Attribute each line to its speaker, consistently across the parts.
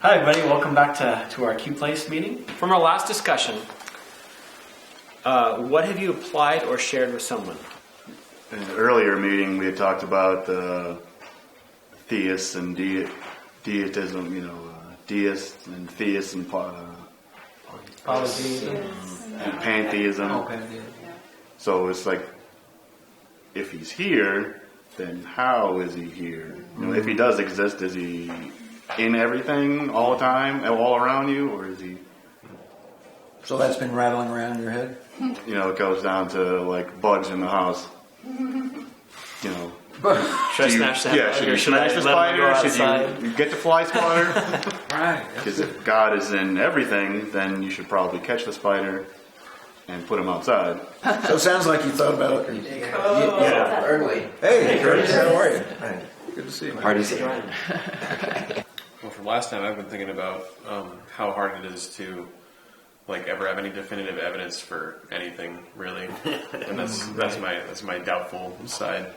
Speaker 1: Hi everybody, welcome back to our QPlace meeting. From our last discussion, what have you applied or shared with someone?
Speaker 2: In an earlier meeting, we had talked about theists and deitism, deists and theists and
Speaker 1: Polytheism.
Speaker 2: and pantheism.
Speaker 1: Oh, pantheism.
Speaker 2: So it's like, if he's here, then how is he here? If he does exist, is he in everything all the time, all around you, or is he?
Speaker 3: So that's been rattling around your head?
Speaker 2: It goes down to like bugs in the house.
Speaker 1: Should I smash that?
Speaker 2: Yeah, should you smash the spider? Should you get the fly swatter?
Speaker 3: Right.
Speaker 2: Because if God is in everything, then you should probably catch the spider and put him outside.
Speaker 3: So it sounds like you thought about it.
Speaker 4: Yeah. Early.
Speaker 3: Hey, Curtis, how are you? Good to see you.
Speaker 4: Party's here.
Speaker 5: Well, from last time, I've been thinking about how hard it is to ever have any definitive evidence for anything, really, and that's my doubtful side.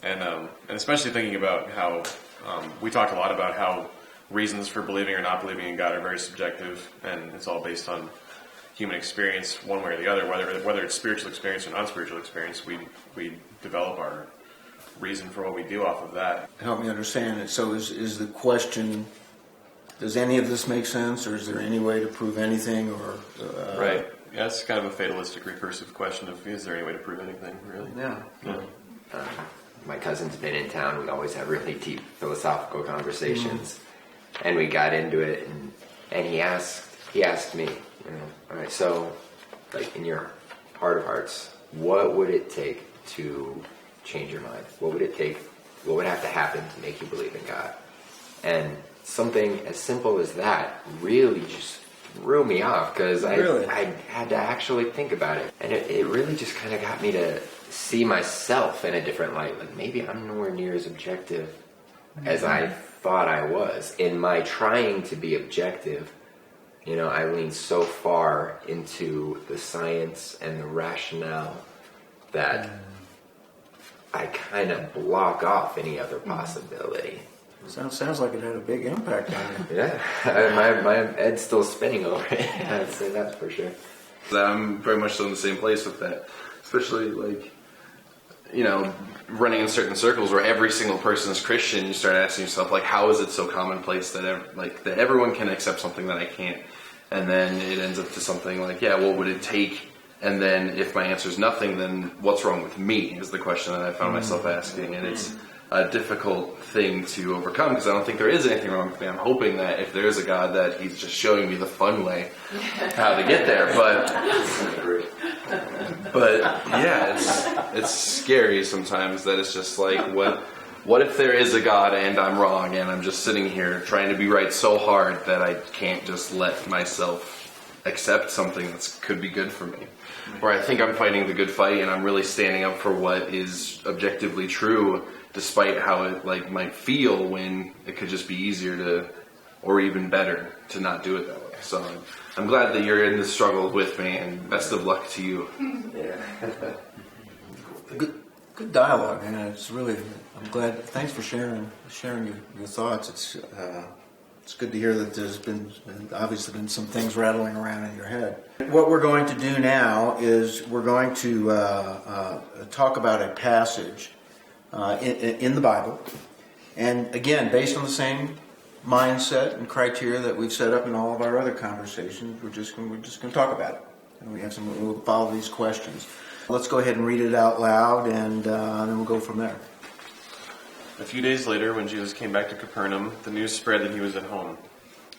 Speaker 5: And especially thinking about how we talk a lot about how reasons for believing or not believing in God are very subjective, and it's all based on human experience, one way or the other. Whether it's spiritual experience or non-spiritual experience, we develop our reason for what we do off of that.
Speaker 3: Help me understand it. So is the question, does any of this make sense, or is there any way to prove anything?
Speaker 5: Right. Yeah, it's kind of a fatalistic, recursive question of, is there any way to prove anything, really?
Speaker 3: Yeah.
Speaker 4: My cousin's been in town. We always have really deep philosophical conversations. And we got into it, and he asked me, all right, so, in your heart of hearts, what would it take to change your mind? What would it take? What would have to happen to make you believe in God? And something as simple as that really just threw me off, because I had to actually think about it. And it really just kind of got me to see myself in a different light. Like, maybe I'm nowhere near as objective as I thought I was. In my trying to be objective, I lean so far into the science and the rationale that I kind of block off any other possibility.
Speaker 3: Sounds like it had a big impact on you.
Speaker 4: Yeah, my head's still spinning over it. I'd say that's for sure.
Speaker 6: I'm very much so in the same place with that, especially running in certain circles where every single person is Christian. You start asking yourself, how is it so commonplace that that everyone can accept something that I can't? And then it ends up to something like, what would it take? And then if my answer is nothing, then what's wrong with me is the question that I found myself asking. And it's a difficult thing to overcome, because I don't think there is anything wrong with me. I'm hoping that if there is a God, that he's just showing me the fun way how to get there. But yeah, it's scary sometimes that it's just what if there is a God and I'm wrong, and I'm just sitting here trying to be right so hard that I can't just let myself accept something that could be good for me. Where I think I'm fighting the good fight and I'm really standing up for what is objectively true, despite how it might feel, when it could just be easier to, or even better, to not do it that way. So I'm glad that you're in this struggle with me, and best of luck to you.
Speaker 4: Yeah.
Speaker 3: Good dialogue, and it's really, I'm glad. Thanks for sharing your thoughts. It's good to hear that there's obviously been some things rattling around in your head. What we're going to do now is we're going to talk about a passage in the Bible, and again, based on the same mindset and criteria that we've set up in all of our other conversations, we're just going to talk about it. And we'll follow these questions. Let's go ahead and read it out loud, and then we'll go from there.
Speaker 5: A few days later, when Jesus came back to Capernaum, the news spread that he was at home.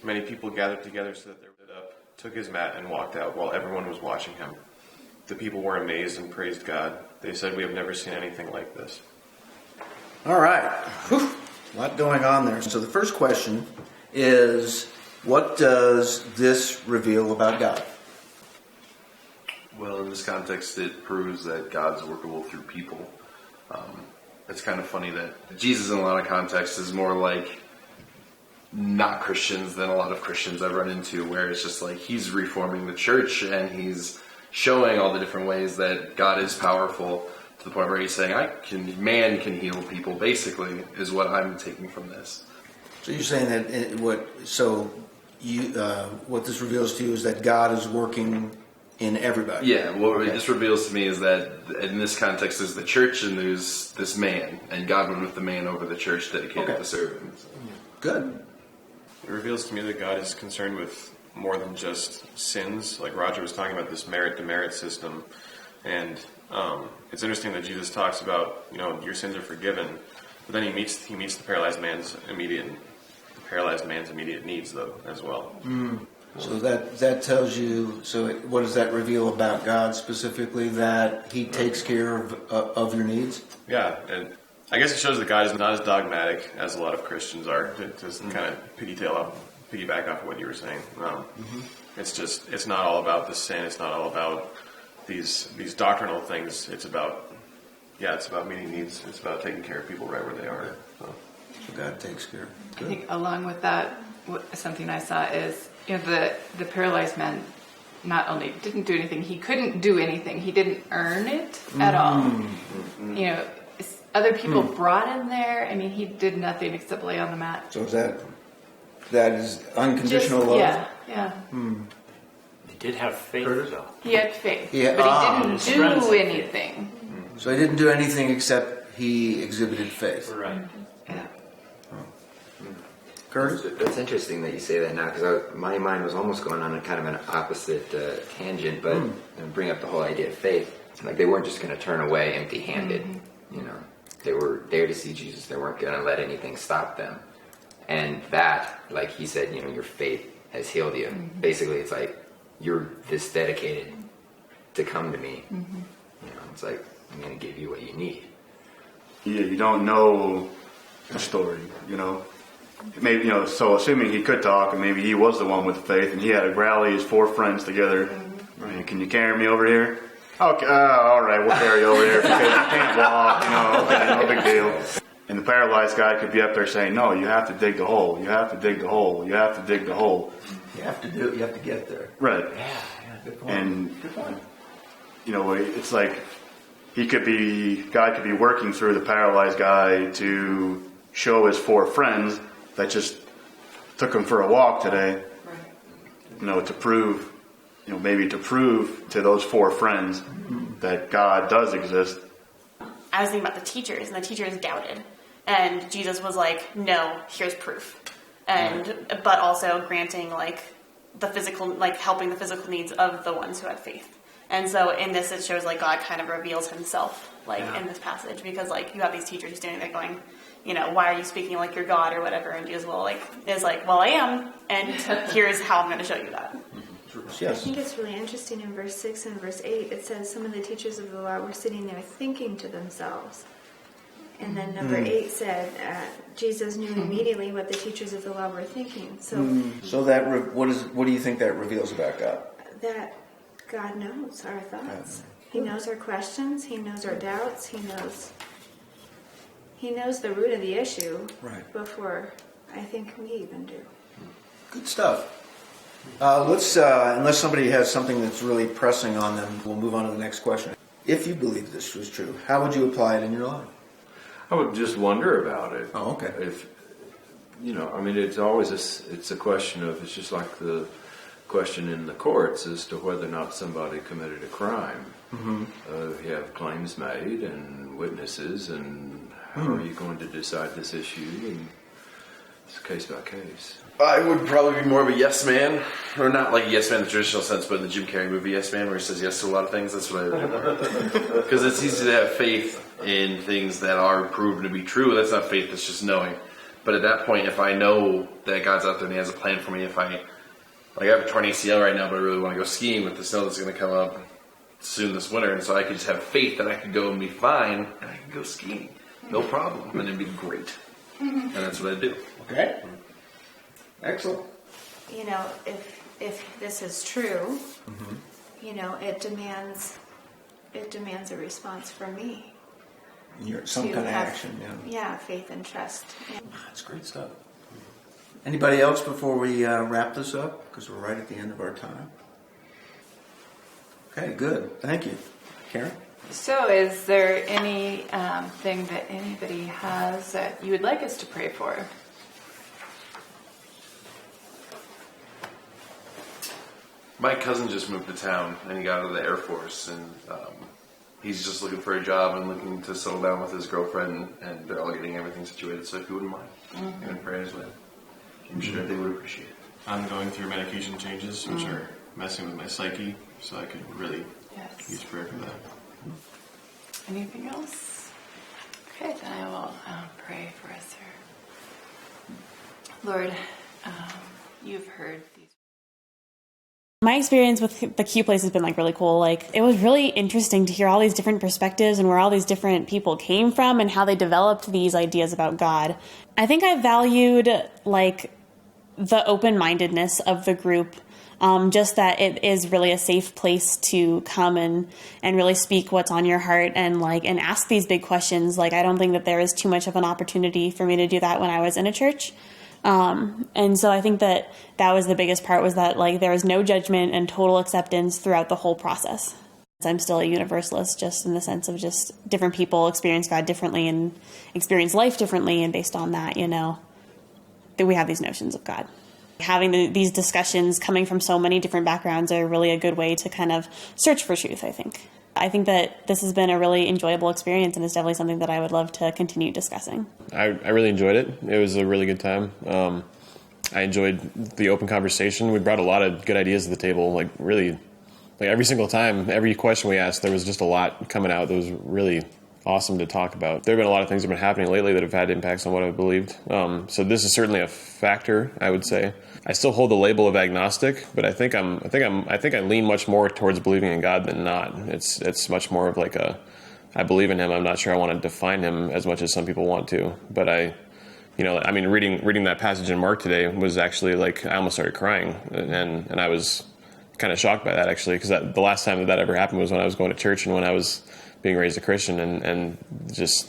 Speaker 5: Many people gathered together so that they stood up, took his mat, and walked out while everyone was watching him. The people were amazed and praised God. They said, "We have never seen anything like this."
Speaker 3: All right. Whew. A lot going on there. So the first question is, what does this reveal about God?
Speaker 6: Well, in this context, it proves that God's workable through people. It's kind of funny that Jesus, in a lot of contexts, is more like not Christians than a lot of Christians I've run into, where it's just he's reforming the church and he's showing all the different ways that God is powerful, to the point where he's saying, man can heal people, basically, is what I'm taking from this.
Speaker 3: So you're saying that what this reveals to you is that God is working in everybody.
Speaker 6: Yeah, what
Speaker 3: Okay.
Speaker 6: this reveals to me is that in this context, there's the church and there's this man, and God went with the man over the church dedicated
Speaker 3: Okay.
Speaker 6: to serve him.
Speaker 3: Good.
Speaker 5: It reveals to me that God is concerned with more than just sins. Like Roger was talking about this merit demerit system, and it's interesting that Jesus talks about, your sins are forgiven, but then he meets the paralyzed man's immediate needs though as well.
Speaker 3: So that tells you. So what does that reveal about God specifically? That He takes care of your needs.
Speaker 5: Yeah, and I guess it shows that God is not as dogmatic as a lot of Christians are. To kind of piggyback off of what you were saying. It's not all about the sin. It's not all about these doctrinal things. It's about meeting needs. It's about taking care of people right where they are. So.
Speaker 3: So God takes care.
Speaker 7: I think along with that, something I saw is the paralyzed man not only didn't do anything, he couldn't do anything. He didn't earn it at all. Other people brought him there. I mean, he did nothing except lay on the mat.
Speaker 3: So is that is unconditional love?
Speaker 7: Yeah.
Speaker 1: He did have faith, though.
Speaker 7: He had faith,
Speaker 3: Yeah.
Speaker 7: but he
Speaker 1: his
Speaker 7: didn't
Speaker 1: friends
Speaker 7: do
Speaker 1: had faith.
Speaker 7: anything.
Speaker 3: So He didn't do anything except He exhibited faith.
Speaker 1: Right.
Speaker 7: Yeah.
Speaker 3: Curtis?
Speaker 4: It's interesting that you say that now, because my mind was almost going on a kind of an opposite tangent, but bring up the whole idea of faith. Like, they weren't just going to turn away empty-handed. They were there to see Jesus. They weren't going to let anything stop them. And that, like he said, your faith has healed you. Basically, it's like, you're this dedicated to come to me. It's like, I'm going to give you what you need.
Speaker 2: Yeah, you don't know the story, Maybe, so assuming he could talk, and maybe he was the one with faith, and he had to rally his 4 friends together. Right, can you carry me over here? Okay, all right, we'll carry you over there because you can't walk, okay, no big deal. And the paralyzed guy could be up there saying, no, you have to dig the hole, you have to dig the hole, you have to dig the hole.
Speaker 3: You have to get there.
Speaker 2: Right.
Speaker 3: Yeah, good point.
Speaker 2: And,
Speaker 3: Good point.
Speaker 2: it's like God could be working through the paralyzed guy to show his 4 friends that just took him for a walk today, to prove, maybe to prove to those 4 friends that God does exist.
Speaker 8: I was thinking about the teachers, and the teachers doubted. And Jesus was like, no, here's proof. But also granting, the physical, helping the physical needs of the ones who had faith. And so in this, it shows, God kind of reveals himself, in this passage. Because, you have these teachers standing there going, why are you speaking like you're God or whatever? And Jesus well, I am. And here's how I'm going to show you that.
Speaker 9: I
Speaker 3: Yes.
Speaker 9: think it's really interesting in verse 6 and verse 8. It says some of the teachers of the law were sitting there thinking to themselves. And then number 8 said Jesus knew immediately what the teachers of the law were thinking. So
Speaker 3: So what do you think that reveals about God?
Speaker 9: that God knows our thoughts. He knows our questions. He knows our doubts. He knows the root of the issue before I think we even do.
Speaker 3: Good stuff. Let's unless somebody has something that's really pressing on them, we'll move on to the next question. If you believe this was true, how would you apply it in your life?
Speaker 10: I would just wonder about it.
Speaker 3: Oh, okay.
Speaker 10: If it's always it's a question of, it's just like the question in the courts as to whether or not somebody committed a crime. You have claims made and witnesses, and how are you going to decide this issue? And it's case by case.
Speaker 6: I would probably be more of a yes man, or not like a yes man in the traditional sense, but in the Jim Carrey movie Yes Man, where he says yes to a lot of things. That's what I would do. Because it's easy to have faith in things that are proven to be true. That's not faith; that's just knowing. But at that point, if I know that God's out there and He has a plan for me, if I have a torn ACL right now, but I really want to go skiing with the snow that's going to come up soon this winter, and so I could just have faith that I could go and be fine, and I could go skiing, no problem, and it'd be great. And that's what I do.
Speaker 3: Okay. Excellent.
Speaker 9: If this is true, it demands a response from me.
Speaker 3: Some
Speaker 9: to
Speaker 3: kind of
Speaker 9: have,
Speaker 3: action.
Speaker 9: Yeah, faith and trust.
Speaker 3: That's great stuff. Anybody else before we wrap this up? Because we're right at the end of our time. Okay, good. Thank you. Karen?
Speaker 7: So is there any thing that anybody has that you would like us to pray for?
Speaker 6: My cousin just moved to town and he got out of the Air Force, and he's just looking for a job and looking to settle down with his girlfriend, and they're all getting everything situated. So if you wouldn't mind, giving prayers with, I'm sure they would appreciate it.
Speaker 5: I'm going through medication changes, which are messing with my psyche, so I could really use prayer for that.
Speaker 7: Anything else? Okay, then I will pray for us here. Lord, you've heard these.
Speaker 11: My experience with the Q Place has been like really cool. Like, it was really interesting to hear all these different perspectives and where all these different people came from and how they developed these ideas about God. I think I valued like the open-mindedness of the group. Just that it is really a safe place to come and really speak what's on your heart and ask these big questions. Like, I don't think that there is too much of an opportunity for me to do that when I was in a church. And so I think that was the biggest part, was that like there was no judgment and total acceptance throughout the whole process. I'm still a universalist, just in the sense of just different people experience God differently and experience life differently. And based on that, that we have these notions of God. Having these discussions coming from so many different backgrounds are really a good way to kind of search for truth, I think. I think that this has been a really enjoyable experience, and it's definitely something that I would love to continue discussing.
Speaker 5: I really enjoyed it. It was a really good time. I enjoyed the open conversation. We brought a lot of good ideas to the table. Like every single time, every question we asked, there was just a lot coming out that was really awesome to talk about. There have been a lot of things that have been happening lately that have had impacts on what I believed. So this is certainly a factor, I would say. I still hold the label of agnostic, but I think I lean much more towards believing in God than not. It's much more of I believe in him. I'm not sure I want to define him as much as some people want to, but reading that passage in Mark today was actually I almost started crying, and I was kind of shocked by that, actually, because the last time that ever happened was when I was going to church and when I was being raised a Christian, and just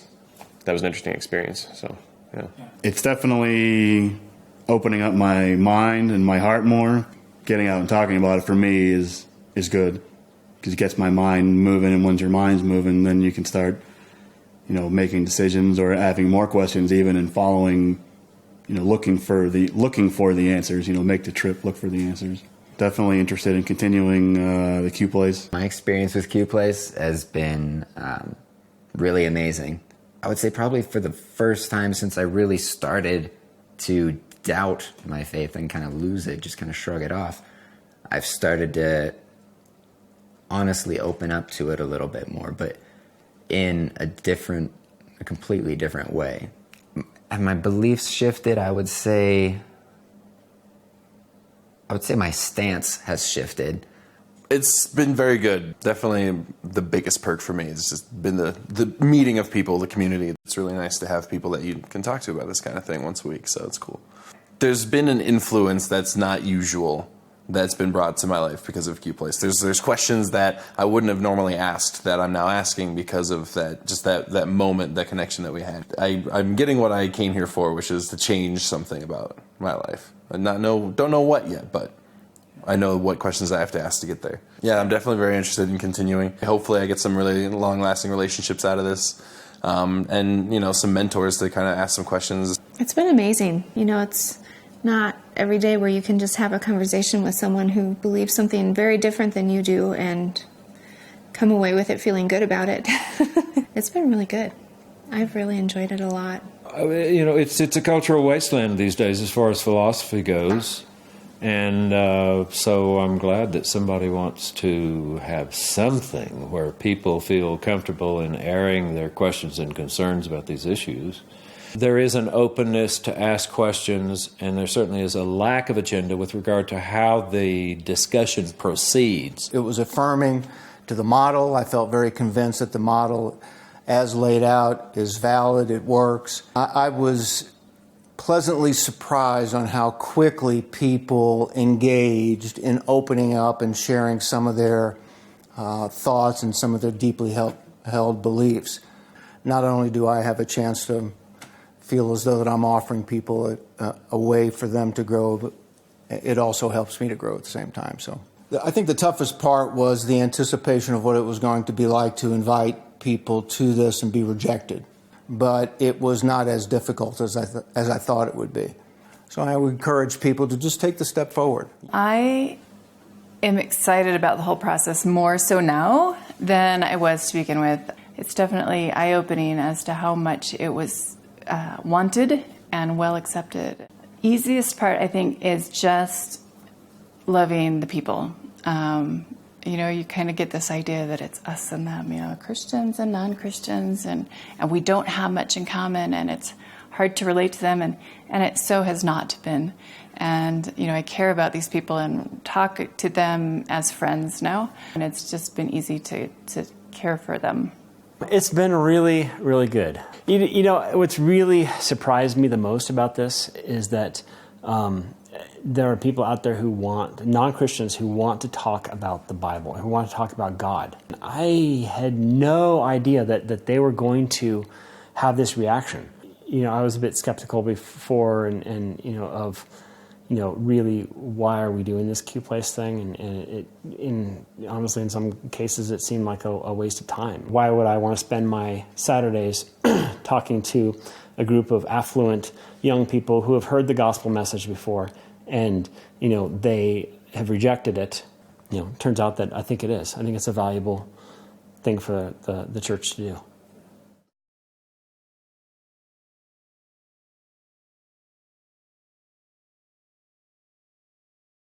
Speaker 5: that was an interesting experience. So yeah,
Speaker 2: it's definitely opening up my mind and my heart more. Getting out and talking about it for me is good, because it gets my mind moving, and once your mind's moving, then you can start making decisions or having more questions even, and following, looking for the answers. Make the trip, look for the answers. Definitely interested in continuing the Q Place.
Speaker 4: My experience with Q Place has been really amazing. I would say probably for the first time since I really started to doubt my faith and kind of lose it, just kind of shrug it off, I've started to honestly open up to it a little bit more, but in a completely different way. Have my beliefs shifted? I would say my stance has shifted.
Speaker 6: It's been very good. Definitely the biggest perk for me has just been the meeting of people, the community. It's really nice to have people that you can talk to about this kind of thing once a week, so it's cool. There's been an influence that's not usual that's been brought to my life because of Q Place. There's questions that I wouldn't have normally asked that I'm now asking because of that moment, that connection that we had. I'm getting what I came here for, which is to change something about my life. I don't know what yet, but I know what questions I have to ask to get there. Yeah, I'm definitely very interested in continuing. Hopefully I get some really long-lasting relationships out of this, and some mentors to kind of ask some questions.
Speaker 9: It's been amazing. It's not every day where you can just have a conversation with someone who believes something very different than you do and come away with it feeling good about it. It's been really good. I've really enjoyed it a lot.
Speaker 12: It's a cultural wasteland these days as far as philosophy goes. And so I'm glad that somebody wants to have something where people feel comfortable in airing their questions and concerns about these issues. There is an openness to ask questions, and there certainly is a lack of agenda with regard to how the discussion proceeds.
Speaker 3: It was affirming to the model. I felt very convinced that the model, as laid out, is valid, it works. I was pleasantly surprised on how quickly people engaged in opening up and sharing some of their thoughts and some of their deeply held beliefs. Not only do I have a chance to feel as though that I'm offering people a way for them to grow, but it also helps me to grow at the same time. So I think the toughest part was the anticipation of what it was going to be like to invite people to this and be rejected. But it was not as difficult as I thought it would be. So I would encourage people to just take the step forward.
Speaker 11: I
Speaker 7: am excited about the whole process more so now than I was to begin with. It's definitely eye-opening as to how much it was wanted and well accepted. Easiest part, I think, is just loving the people. You kind of get this idea that it's us and them, Christians and non-Christians, and we don't have much in common, and it's hard to relate to them, and it so has not been. And, I care about these people and talk to them as friends now, and it's just been easy to care for them.
Speaker 13: It's been really, really good. What's really surprised me the most about this is that there are people out there non-Christians who want to talk about the Bible, who want to talk about God. I had no idea that they were going to have this reaction. I was a bit skeptical before and really, why are we doing this Q Place thing? And honestly, in some cases, it seemed like a waste of time. Why would I want to spend my Saturdays talking to a group of affluent young people who have heard the gospel message before, and they have rejected it? Turns out that I think it is. I think it's a valuable thing for the church to do.